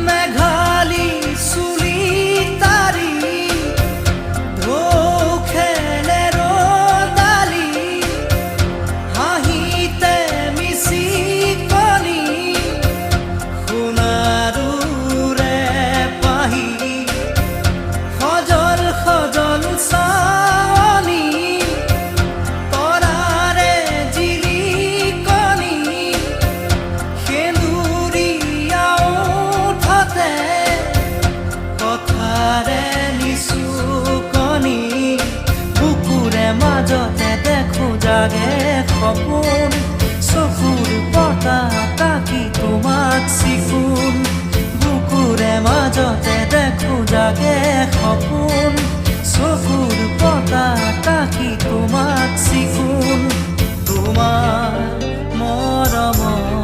মেঘালী চুলি তাৰি ঢৌ খেলে ৰ'দালি হাঁহিতে মিচিকনি সোণাৰুৰে পাহি সজল সজল চাৱনি তৰাৰে জিলিকনি সেন্দুৰীয়া ওঠতে কথাৰে নিচুকনি বুকুৰে মাজতে দেখো জাগে সপোন চকুৰ পতা তাকি তোমাক চিকুণ বুকুৰে মাজতে দেখো জাগে সপোন চকুৰ পতা তাকি তোমাক চিকুণ তোমাৰ মৰমৰ